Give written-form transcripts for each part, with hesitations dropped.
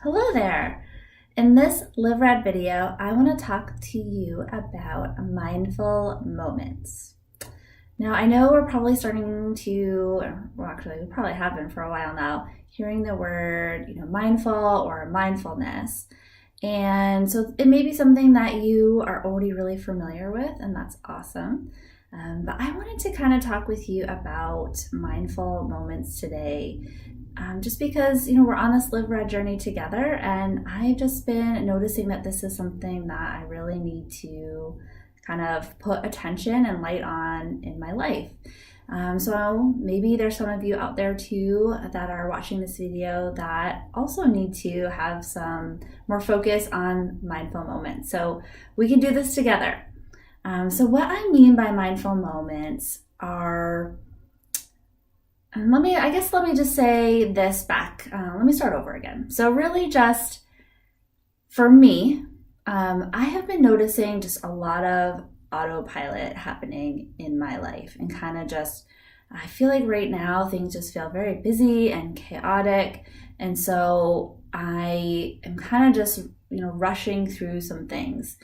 Hello there. In this Live Rad video, I want to talk to you about mindful moments. Now, I know we're probably starting to, well, actually, we probably have been for a while now, hearing the word, mindful or mindfulness. And so it may be something that you are already really familiar with, and that's awesome. But I wanted to kind of talk with you about mindful moments today. Just because, we're on this Live Red journey together, and I've just been noticing that this is something that I really need to kind of put attention and light on in my life. So maybe there's some of you out there too that are watching this video that also need to have some more focus on mindful moments. So we can do this together. So what I mean by mindful moments are, let me just say this back. Let me start over again. So really just for me, I have been noticing just a lot of autopilot happening in my life, and kind of just, I feel like right now things just feel very busy and chaotic. And so I am kind of just, rushing through some things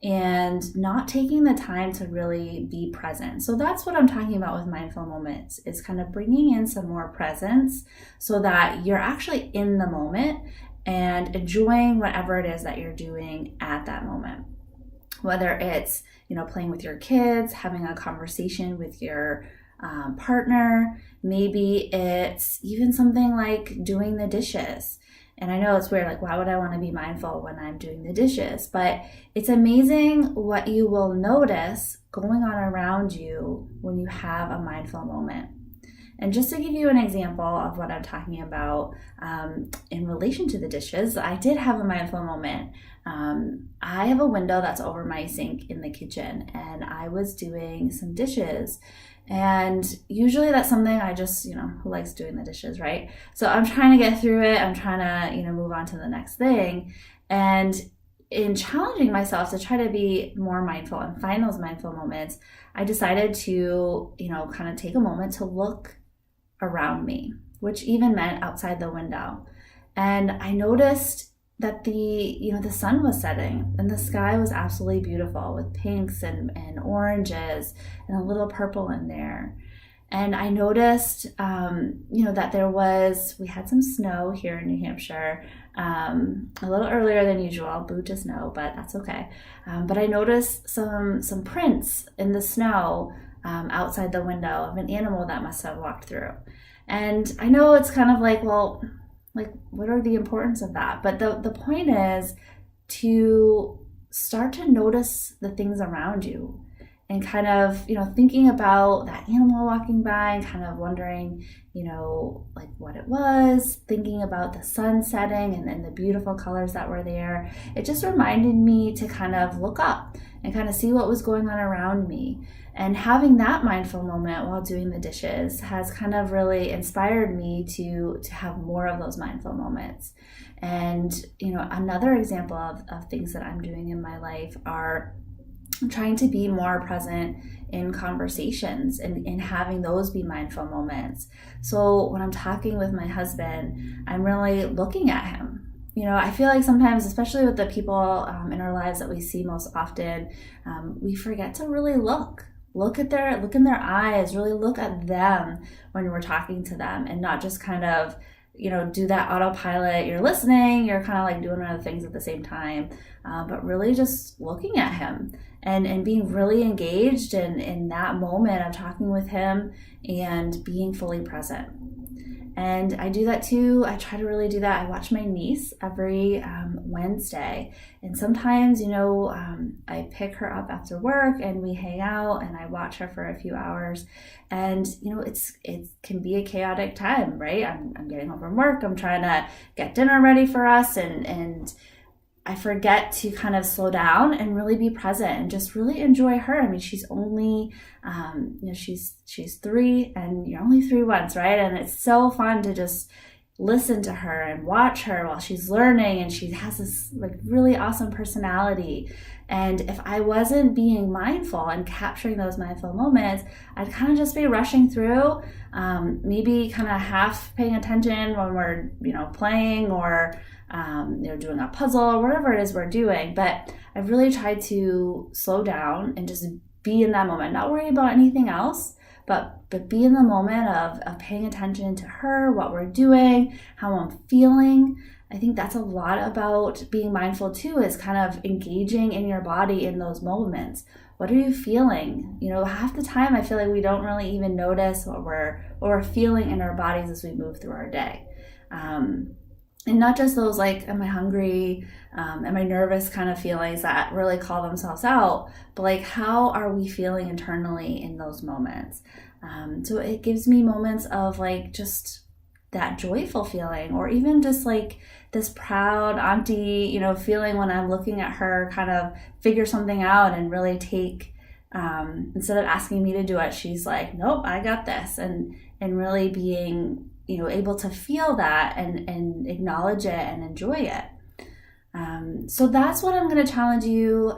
and not taking the time to really be present. So that's what I'm talking about with mindful moments, is kind of bringing in some more presence so that you're actually in the moment and enjoying whatever it is that you're doing at that moment. Whether it's, playing with your kids, having a conversation with your partner, maybe it's even something like doing the dishes. And I know it's weird, like, why would I want to be mindful when I'm doing the dishes? But it's amazing what you will notice going on around you when you have a mindful moment. And just to give you an example of what I'm talking about in relation to the dishes, I did have a mindful moment. I have a window that's over my sink in the kitchen, and I was doing some dishes. And usually that's something I just, who likes doing the dishes, right? So I'm trying to get through it. I'm trying to, move on to the next thing. And in challenging myself to try to be more mindful and find those mindful moments, I decided to, kind of take a moment to look around me, which even meant outside the window. And I noticed that the sun was setting and the sky was absolutely beautiful with pinks and oranges and a little purple in there. And I noticed, that we had some snow here in New Hampshire, a little earlier than usual, boo to snow, but that's okay. But I noticed some prints in the snow outside the window of an animal that must have walked through. And I know it's kind of like, well, like, what are the importance of that? But the point is to start to notice the things around you and kind of, thinking about that animal walking by and kind of wondering, like what it was, thinking about the sun setting and the beautiful colors that were there. It just reminded me to kind of look up and kind of see what was going on around me. And having that mindful moment while doing the dishes has kind of really inspired me to have more of those mindful moments. And, another example of things that I'm doing in my life are trying to be more present in conversations and having those be mindful moments. So when I'm talking with my husband, I'm really looking at him. I feel like sometimes, especially with the people in our lives that we see most often, we forget to really look in their eyes, really look at them when we're talking to them, and not just kind of, do that autopilot. You're listening, you're kind of like doing other things at the same time, but really just looking at him and being really engaged in that moment of talking with him and being fully present. And I do that too. I try to really do that. I watch my niece every Wednesday. And sometimes, I pick her up after work and we hang out and I watch her for a few hours. And, it can be a chaotic time, right? I'm getting home from work. I'm trying to get dinner ready for us. And I forget to kind of slow down and really be present and just really enjoy her. I mean, she's only, she's 3, and you're only 3 once, right? And it's so fun to just, listen to her and watch her while she's learning, and she has this like really awesome personality. And if I wasn't being mindful and capturing those mindful moments, I'd kind of just be rushing through, maybe kind of half paying attention when we're, playing or, doing a puzzle or whatever it is we're doing. But I've really tried to slow down and just be in that moment, not worry about anything else, but be in the moment of paying attention to her, what we're doing, how I'm feeling. I think that's a lot about being mindful too, is kind of engaging in your body in those moments. What are you feeling? Half the time I feel like we don't really even notice what we're feeling in our bodies as we move through our day. And not just those like, am I hungry? Am I nervous kind of feelings that really call themselves out, but like, how are we feeling internally in those moments? So it gives me moments of like just that joyful feeling, or even just like this proud auntie, feeling when I'm looking at her kind of figure something out and really take, instead of asking me to do it, she's like, nope, I got this. And really being, able to feel that and acknowledge it and enjoy it. So that's what I'm going to challenge you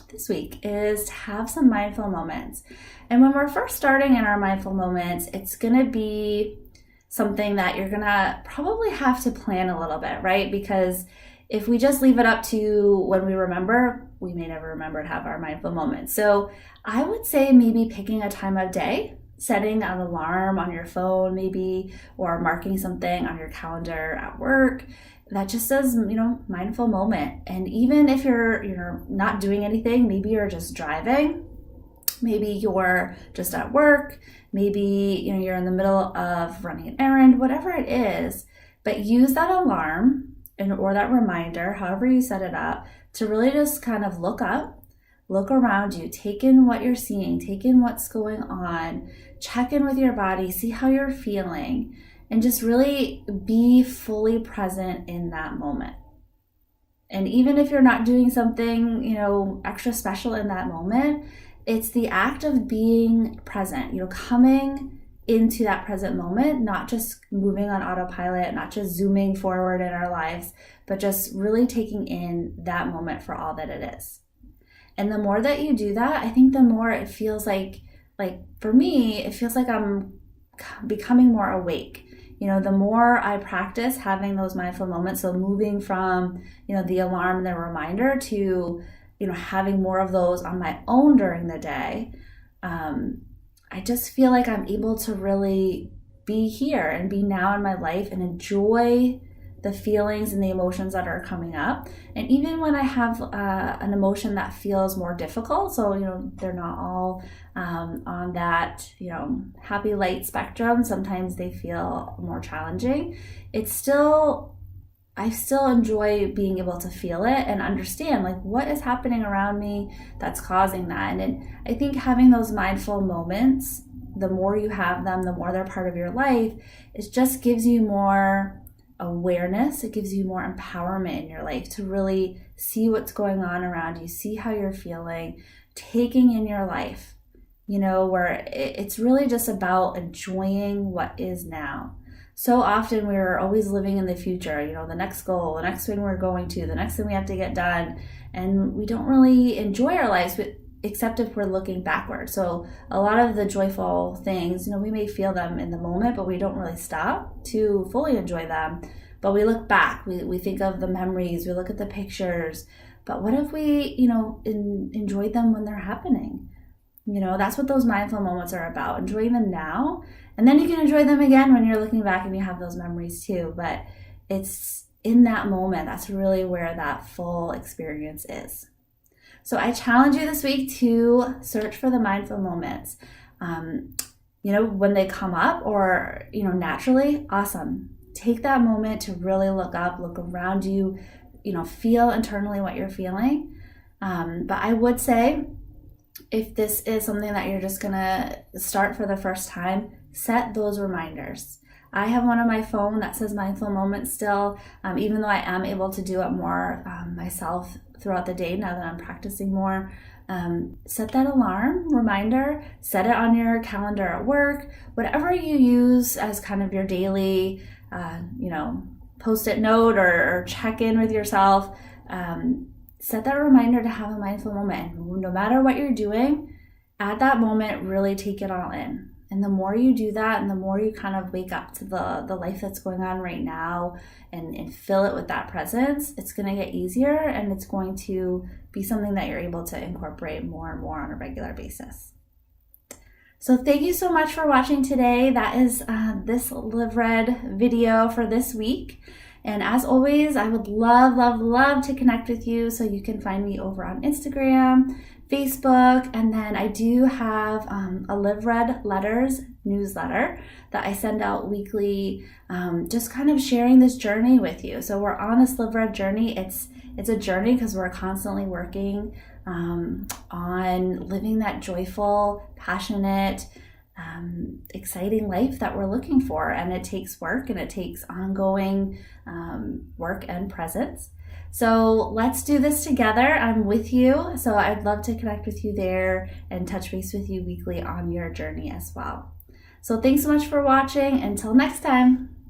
this week, is to have some mindful moments. And when we're first starting in our mindful moments, it's going to be something that you're going to probably have to plan a little bit, right? Because if we just leave it up to when we remember, we may never remember to have our mindful moments. So I would say maybe picking a time of day, setting an alarm on your phone maybe, or marking something on your calendar at work that just says, mindful moment. And even if you're not doing anything, maybe you're just driving, maybe you're just at work, maybe you're in the middle of running an errand, whatever it is, but use that alarm or that reminder, however you set it up, to really just kind of look up, look around you, take in what you're seeing, take in what's going on, check in with your body, see how you're feeling, and just really be fully present in that moment. And even if you're not doing something, extra special in that moment, it's the act of being present, coming into that present moment, not just moving on autopilot, not just zooming forward in our lives, but just really taking in that moment for all that it is. And the more that you do that, I think the more it feels like for me, it feels like I'm becoming more awake. The more I practice having those mindful moments, so moving from, the alarm and the reminder to, having more of those on my own during the day, I just feel like I'm able to really be here and be now in my life and enjoy the feelings and the emotions that are coming up. And even when I have an emotion that feels more difficult, so they're not all on that happy light spectrum, sometimes they feel more challenging, I still enjoy being able to feel it and understand like what is happening around me that's causing that. And I think having those mindful moments, the more you have them, the more they're part of your life, it just gives you more awareness. It gives you more empowerment in your life to really see what's going on around you, see how you're feeling, taking in your life, where it's really just about enjoying what is now. So often we're always living in the future, the next goal, the next thing we're going to, the next thing we have to get done. And we don't really enjoy our lives, except if we're looking backward. So a lot of the joyful things, we may feel them in the moment, but we don't really stop to fully enjoy them. But we look back, we think of the memories, we look at the pictures. But what if we, enjoyed them when they're happening? That's what those mindful moments are about, enjoying them now. And then you can enjoy them again when you're looking back and you have those memories too. But it's in that moment, that's really where that full experience is. So I challenge you this week to search for the mindful moments. When they come up or, naturally, awesome. Take that moment to really look up, look around you, feel internally what you're feeling. But I would say, if this is something that you're just going to start for the first time, set those reminders. I have one on my phone that says mindful moments still, even though I am able to do it more myself throughout the day now that I'm practicing more. Set that alarm reminder, set it on your calendar at work, whatever you use as kind of your daily post-it note or check in with yourself. Set that reminder to have a mindful moment. And no matter what you're doing, at that moment, really take it all in. And the more you do that, and the more you kind of wake up to the life that's going on right now and fill it with that presence, it's going to get easier, and it's going to be something that you're able to incorporate more and more on a regular basis. So thank you so much for watching today. That is this Live Red video for this week. And as always, I would love, love, love to connect with you. So you can find me over on Instagram, Facebook, and then I do have a Live Red Letters newsletter that I send out weekly, just kind of sharing this journey with you. So we're on this Live Red journey. It's a journey because we're constantly working on living that joyful, passionate, exciting life that we're looking for. And it takes work, and it takes ongoing work and presence. So let's do this together. I'm with you. So I'd love to connect with you there and touch base with you weekly on your journey as well. So thanks so much for watching. Until next time.